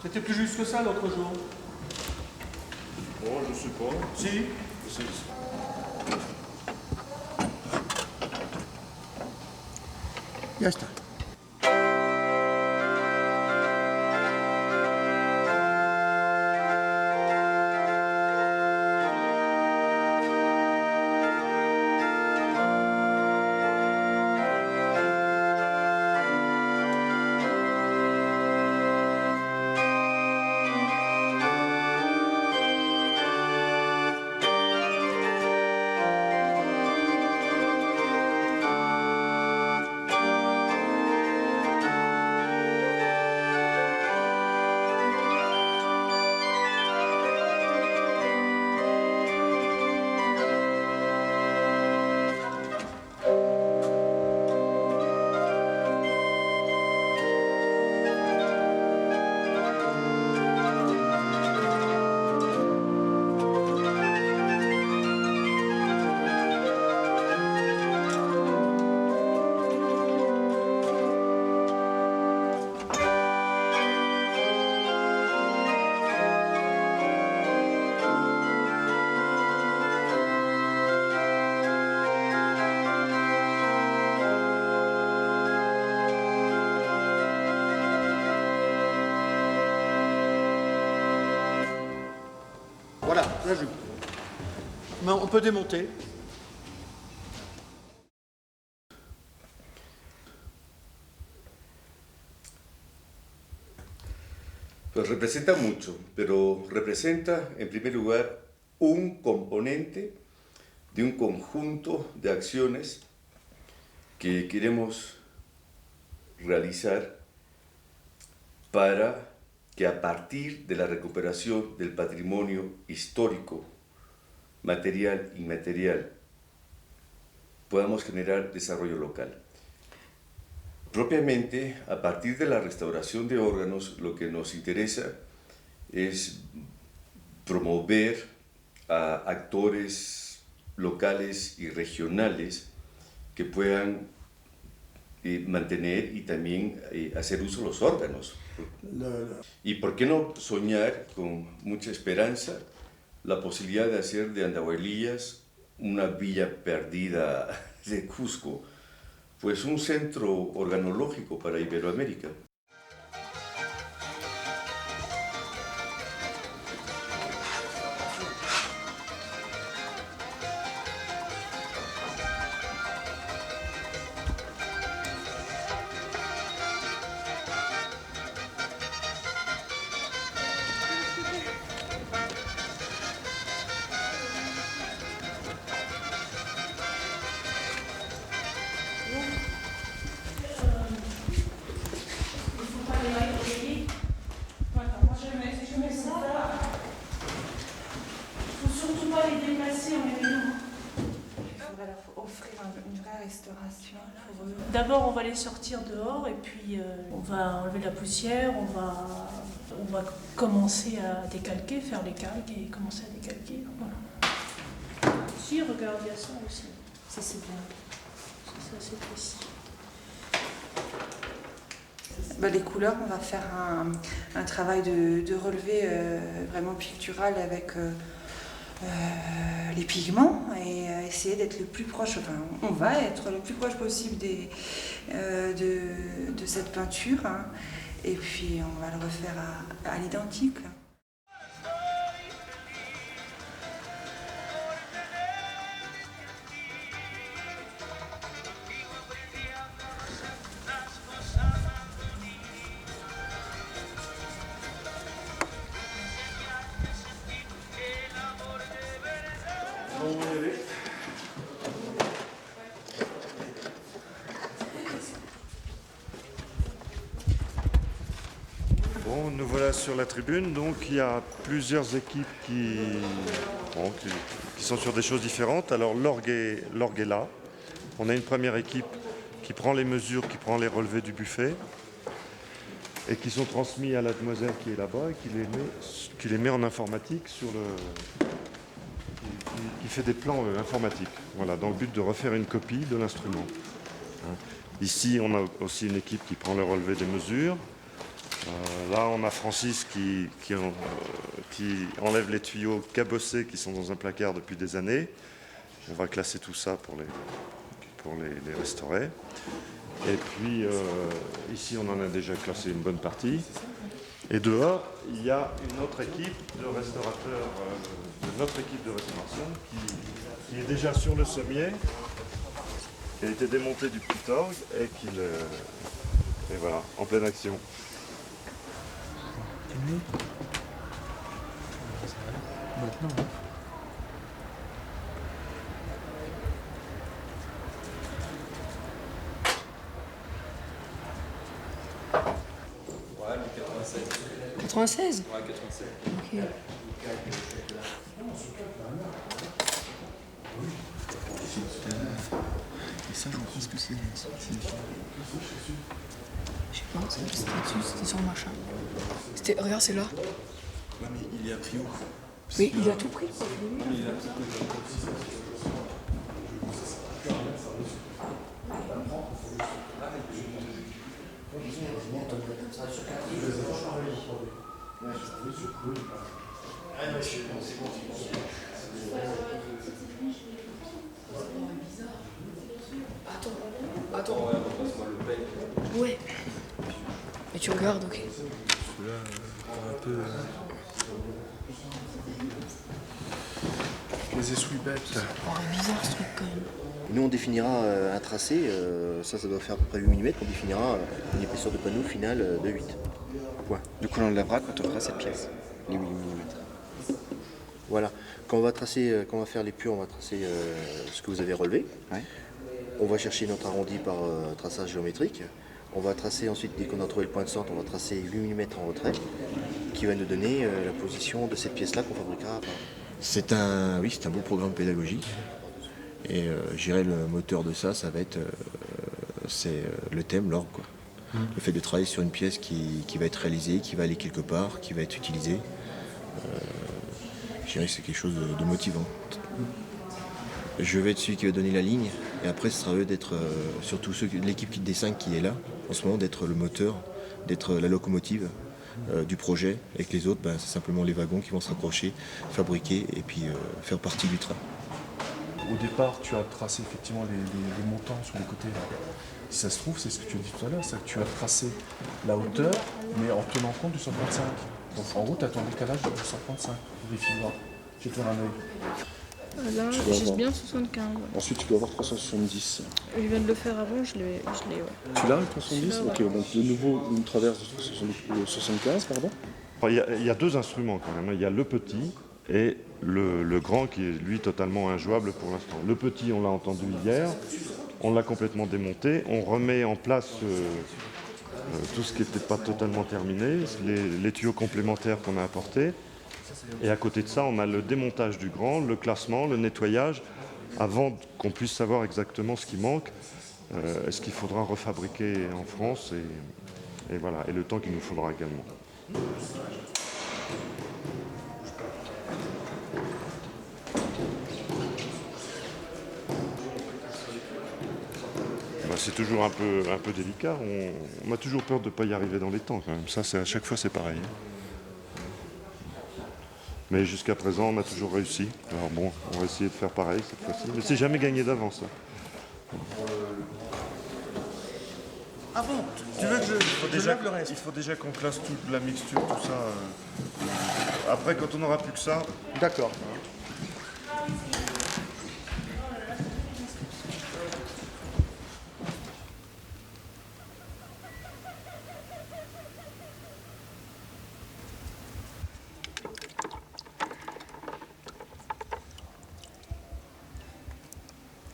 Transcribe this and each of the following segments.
C'était plus juste que ça l'autre jour. Oh, je sais pas. Si. Ya está. Voilà, la jupe. Mais on peut démonter. Pues representa mucho, pero representa en primer lugar un componente de un conjunto de acciones que queremos realizar para que a partir de la recuperación del patrimonio histórico, material y inmaterial, podamos generar desarrollo local. Propiamente, a partir de la restauración de órganos, lo que nos interesa es promover a actores locales y regionales que puedan mantener y también hacer uso de los órganos. Y por qué no soñar con mucha esperanza la posibilidad de hacer de Andahuaylillas una villa perdida de Cusco, pues un centro organológico para Iberoamérica. D'abord, on va les sortir dehors et puis on va enlever la poussière, on va commencer à décalquer, faire les calques et commencer à décalquer. Voilà. Si, regarde, il y a ça aussi. Ça, c'est bien. Ça, c'est précis. Les couleurs, on va faire un travail de relevé vraiment pictural avec les pigments et essayer d'être le plus proche, enfin on va être le plus proche possible de cette peinture, hein, et puis on va le refaire à l'identique. Bon, nous voilà sur la tribune, donc il y a plusieurs équipes qui sont sur des choses différentes. Alors l'orgue est là. On a une première équipe qui prend les mesures, qui prend les relevés du buffet et qui sont transmis à la demoiselle qui est là-bas et qui les met en informatique qui fait des plans informatiques, voilà, dans le but de refaire une copie de l'instrument. Ici, on a aussi une équipe qui prend le relevé des mesures. Là, on a Francis qui enlève les tuyaux cabossés qui sont dans un placard depuis des années. On va classer tout ça pour les restaurer. Et puis, ici, on en a déjà classé une bonne partie. Et dehors, il y a une autre équipe de restaurateurs, de notre équipe de restauration, qui est déjà sur le sommier, qui a été démonté du petit orgue et et voilà, en pleine action. Maintenant. 96 Ouais, 87. Ok. Et ça, je pense que c'est. Je sais pas, c'était dessus, c'était sur le machin. Regarde, c'est là. Ouais, mais il est a pris où? Mais il a tout pris, quoi. Attends. Ouais. Et tu regardes, ok. Celui-là, un peu. Les essuie bêtes. Oh, bizarre ce truc quand même. Nous, on définira un tracé, ça doit faire à peu près 8 mm, on définira une épaisseur de panneau finale de 8. Point. Du coup, on l'enlèvera quand on fera cette pièce, les 8 mm. Voilà. Quand on va faire les purs, on va tracer ce que vous avez relevé. Ouais. On va chercher notre arrondi par traçage géométrique. On va tracer ensuite, dès qu'on a trouvé le point de centre, on va tracer 8 mm en retrait, qui va nous donner la position de cette pièce-là qu'on fabriquera après. C'est un beau programme pédagogique. Et je dirais le moteur de ça va être le thème, l'orgue, quoi. Le fait de travailler sur une pièce qui va être réalisée, qui va aller quelque part, qui va être utilisée. Je dirais que c'est quelque chose de motivant. Je vais être celui qui va donner la ligne, et après ce sera eux d'être, surtout l'équipe qui dessin qui est là, en ce moment, d'être le moteur, d'être la locomotive du projet, et que les autres, c'est simplement les wagons qui vont se raccrocher, fabriquer, et puis faire partie du train. Au départ, tu as tracé effectivement les montants sur les côtés. Là. Si ça se trouve, c'est ce que tu as dit tout à l'heure, c'est que tu as tracé la hauteur, mais en tenant compte du 135. Donc en gros, tu as ton décalage de 135. Vérifie voir. J'ai ton œil. Là, j'ai bien 75. Ensuite, tu dois avoir 370. Je viens de le faire avant, je l'ai, ouais. Tu l'as, le 370 ? Ok, donc de nouveau, une traverse de 75, pardon. Il y a deux instruments quand même. Il y a le petit et le grand qui est lui totalement injouable pour l'instant. Le petit, on l'a entendu hier, on l'a complètement démonté, on remet en place tout ce qui n'était pas totalement terminé, les tuyaux complémentaires qu'on a apportés. Et à côté de ça, on a le démontage du grand, le classement, le nettoyage, avant qu'on puisse savoir exactement ce qui manque, ce qu'il faudra refabriquer en France, et voilà, et le temps qu'il nous faudra également. C'est toujours un peu délicat. On a toujours peur de ne pas y arriver dans les temps quand même. Ça, à chaque fois, c'est pareil. Mais jusqu'à présent, on a toujours réussi. Alors bon, on va essayer de faire pareil cette fois-ci. Mais c'est jamais gagné d'avance. Ah bon? Tu veux que je lève le reste? Il faut déjà qu'on classe toute la mixture, tout ça. Après, quand on n'aura plus que ça... D'accord.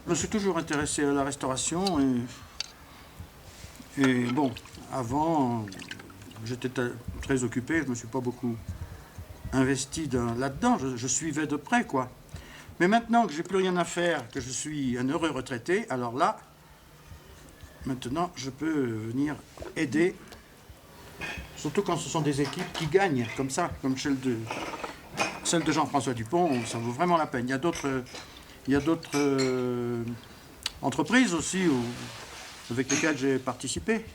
Je me suis toujours intéressé à la restauration et bon, avant, j'étais très occupé, je ne me suis pas beaucoup investi là-dedans, je suivais de près, quoi. Mais maintenant que j'ai plus rien à faire, que je suis un heureux retraité, alors là, maintenant, je peux venir aider, surtout quand ce sont des équipes qui gagnent, comme ça, comme celle de Jean-François Dupont, ça vaut vraiment la peine. Il y a d'autres entreprises aussi avec lesquelles j'ai participé.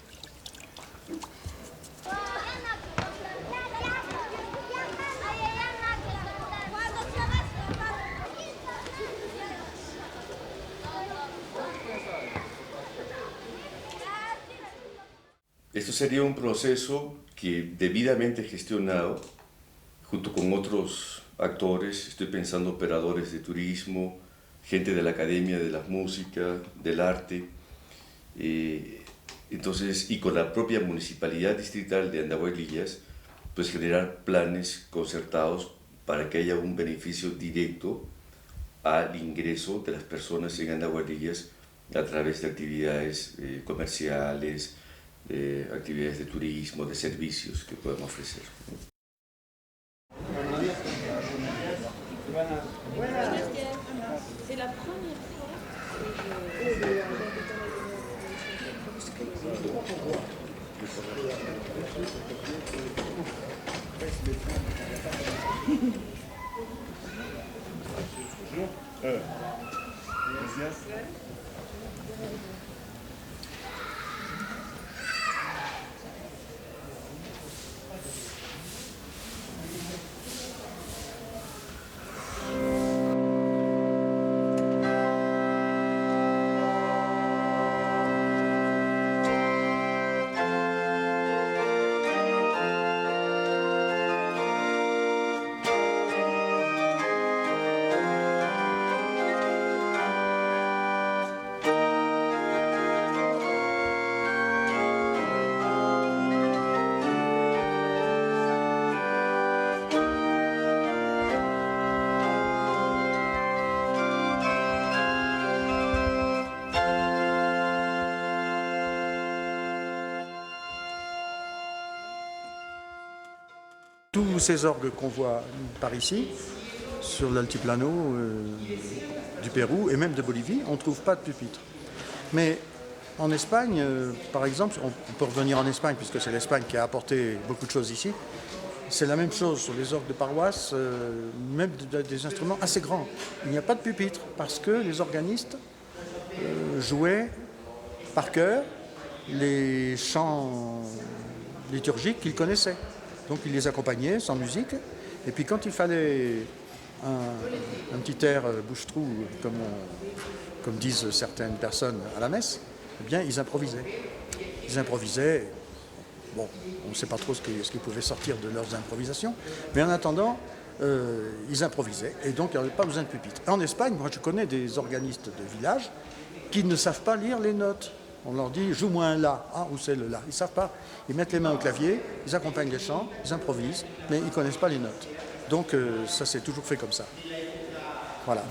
Esto sería un proceso que debidamente gestionado, junto con otros actores, estoy pensando operadores de turismo, gente de la Academia de la Música, del Arte, entonces, y con la propia Municipalidad Distrital de Andahuaylillas, pues generar planes concertados para que haya un beneficio directo al ingreso de las personas en Andahuaylillas a través de actividades comerciales, de actividades de turismo, de servicios que podemos ofrecer. C'est la première fois. Tous ces orgues qu'on voit par ici, sur l'altiplano du Pérou et même de Bolivie, on ne trouve pas de pupitre. Mais en Espagne, par exemple, on peut revenir en Espagne puisque c'est l'Espagne qui a apporté beaucoup de choses ici, c'est la même chose sur les orgues de paroisse, même des instruments assez grands. Il n'y a pas de pupitre parce que les organistes jouaient par cœur les chants liturgiques qu'ils connaissaient. Donc ils les accompagnaient sans musique. Et puis quand il fallait un petit air bouche-trou, comme disent certaines personnes à la messe, eh bien ils improvisaient. Ils improvisaient. Bon, on ne sait pas trop ce qui pouvait sortir de leurs improvisations. Mais en attendant, ils improvisaient. Et donc il n'y avait pas besoin de pupitre. En Espagne, moi je connais des organistes de village qui ne savent pas lire les notes. On leur dit « joue-moi un La ». Ah, où c'est le La? Ils ne savent pas. Ils mettent les mains au clavier, ils accompagnent les chants, ils improvisent, mais ils ne connaissent pas les notes. Donc ça s'est toujours fait comme ça. Voilà.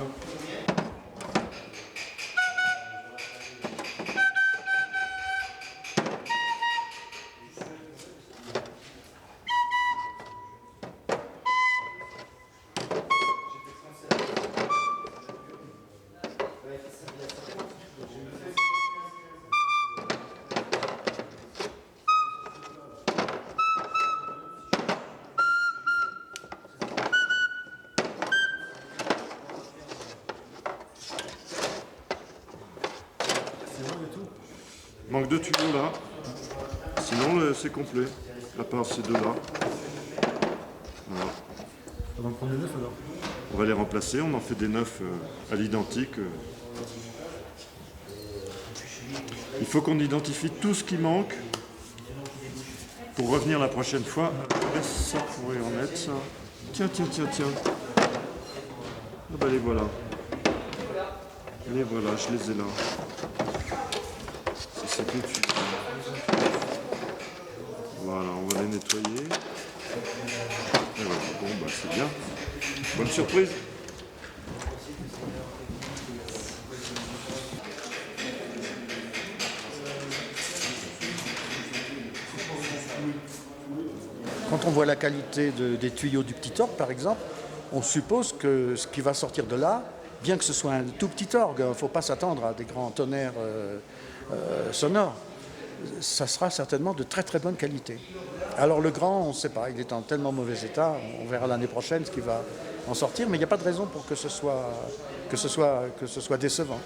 Manque deux tuyaux là, sinon c'est complet, à part ces deux là. Voilà. On va en prendre des neufs alors. On va les remplacer, on en fait des neufs à l'identique. Il faut qu'on identifie tout ce qui manque pour revenir la prochaine fois. Ça pourrait en être ça. Tiens. Ah bah les voilà. Les voilà, je les ai là. C'est tout de suite. Voilà, on va les nettoyer. Et voilà, bon bah c'est bien. Bonne surprise. Quand on voit la qualité des tuyaux du petit orgue, par exemple, on suppose que ce qui va sortir de là, bien que ce soit un tout petit orgue, il ne faut pas s'attendre à des grands tonnerres sonores, ça sera certainement de très très bonne qualité. Alors le grand, on ne sait pas, il est en tellement mauvais état, on verra l'année prochaine ce qui va en sortir, mais il n'y a pas de raison pour que ce soit décevant.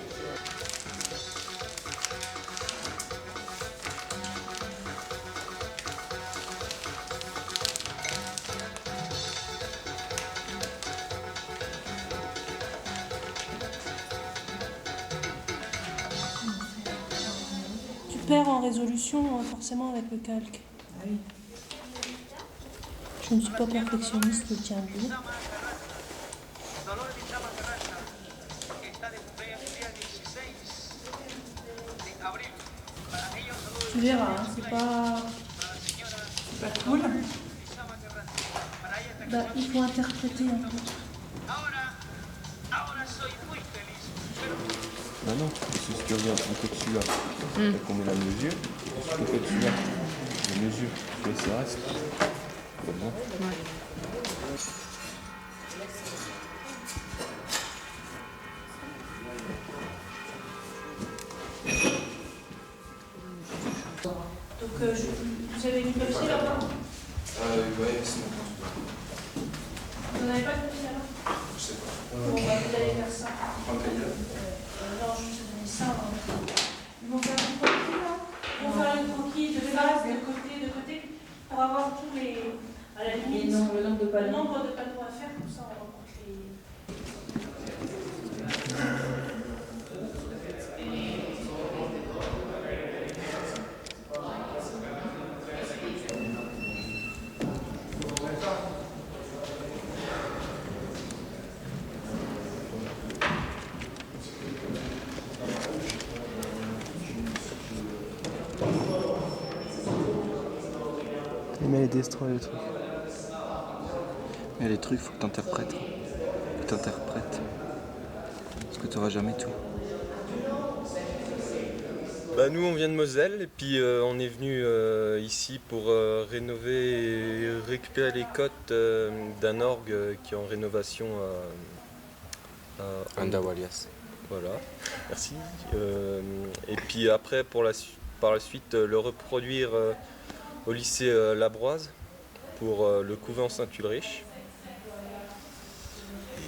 perd en résolution forcément avec le calque. Ah oui. Je ne suis pas perfectionniste, je tiens à le dire. Tu verras, hein, c'est pas cool. Bah, il faut interpréter un peu. Bah non, si tu regardes un peu dessus là, et qu'on met la mesure, un peu dessus là, la mesure, tu vois, ça reste. Comme ça. Donc, vous avez du papier là-bas? Ouais, c'est bon. Vous n'avez pas de papier là-bas? Je sais pas. Bon, bah, vous allez faire ça. Un cahier. Non, je vais te donner ça. Ils vont faire une croquis là. Ils vont faire une croquis de face, de côté, pour avoir tous les. À la limite, le nombre de panneaux à faire, comme ça on rencontre les. Mais les destroy les trucs. Mais les trucs, faut que t'interprètes. Faut que t'interprètes. Parce que t'auras jamais tout. Bah nous on vient de Moselle et puis on est venu ici pour rénover et récupérer les cotes d'un orgue qui est en rénovation à Andawalias. Voilà, merci. Et puis après par la suite le reproduire au lycée Labroise pour le couvent Saint-Ulrich. Et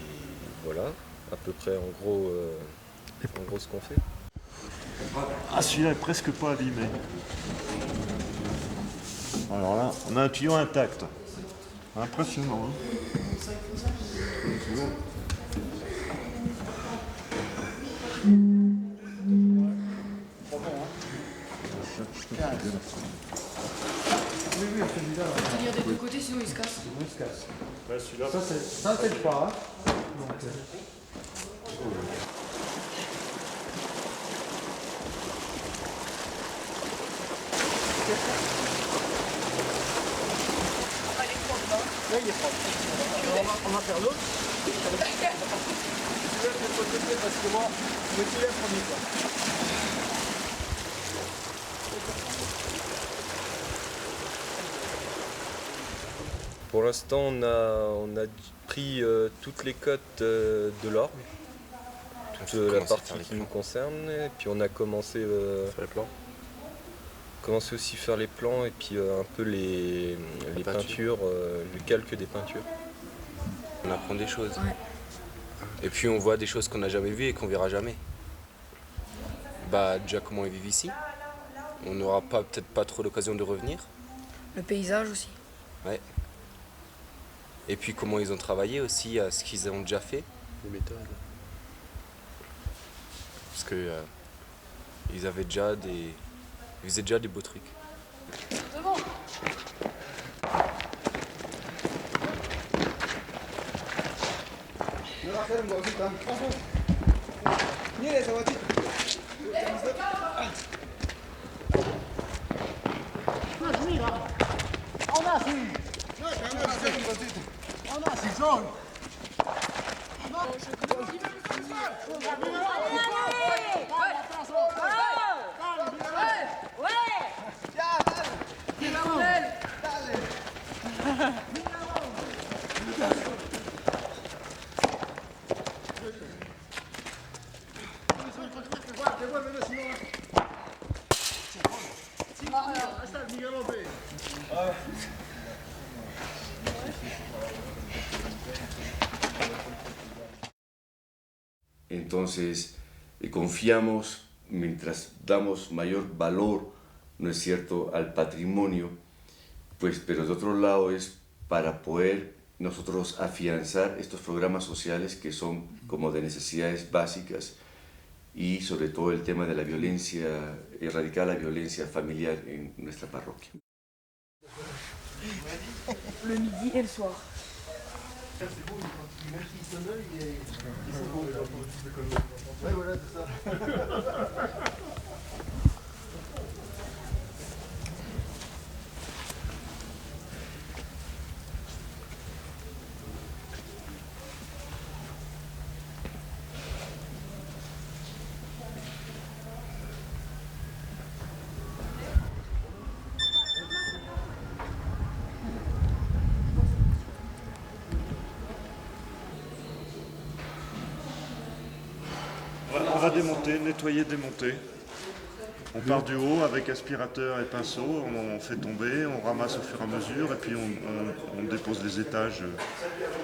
voilà, à peu près en gros ce qu'on fait. Ah, celui-là est presque pas abîmé. Alors là, on a un tuyau intact. Impressionnant, hein. C'est bon. Tenir des deux côtés, sinon il se casse. Ouais, celui-là. Ça, c'est le pas. Là, il est propre. On va faire l'autre. Tu veux être de côté parce que moi, je me tire premier quoi. Pour l'instant, on a pris toutes les cotes de l'orgue, toute la partie qui nous concerne, et puis on a commencé aussi à faire les plans et puis un peu les peintures, le calque des peintures. On apprend des choses. Ouais. Et puis on voit des choses qu'on n'a jamais vues et qu'on verra jamais. Bah déjà comment ils vivent ici. On n'aura peut-être pas trop l'occasion de revenir. Le paysage aussi. Ouais. Et puis comment ils ont travaillé aussi, à ce qu'ils ont déjà fait. Les méthodes. Parce que ils faisaient déjà des beaux trucs. C'est bon. Entonces, confiamos, mientras damos mayor valor, ¿no es cierto?, al patrimonio, pues, pero de otro lado es para poder nosotros afianzar estos programas sociales que son como de necesidades básicas y sobre todo el tema de la violencia, erradicar la violencia familiar en nuestra parroquia. Le midi et le soir. On va démonter, nettoyer, démonter. On part du haut avec aspirateur et pinceau, on fait tomber, on ramasse au fur et à mesure et puis on dépose les étages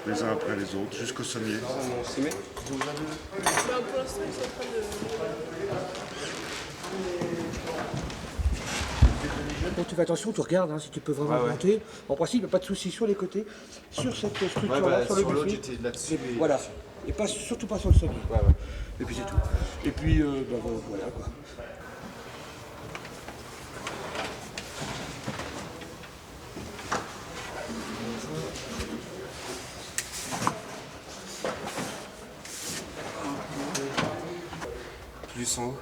les uns après les autres jusqu'au sommier. Pour l'instant, ils sont en train de... Bon, tu fais attention, tu regardes si tu peux vraiment monter. En principe, il n'y a pas de souci sur les côtés, sur cette structure-là, sur le buffet. Voilà. Et pas, surtout pas sur le sommet. Et puis c'est tout. Et puis, voilà quoi. Plus en haut.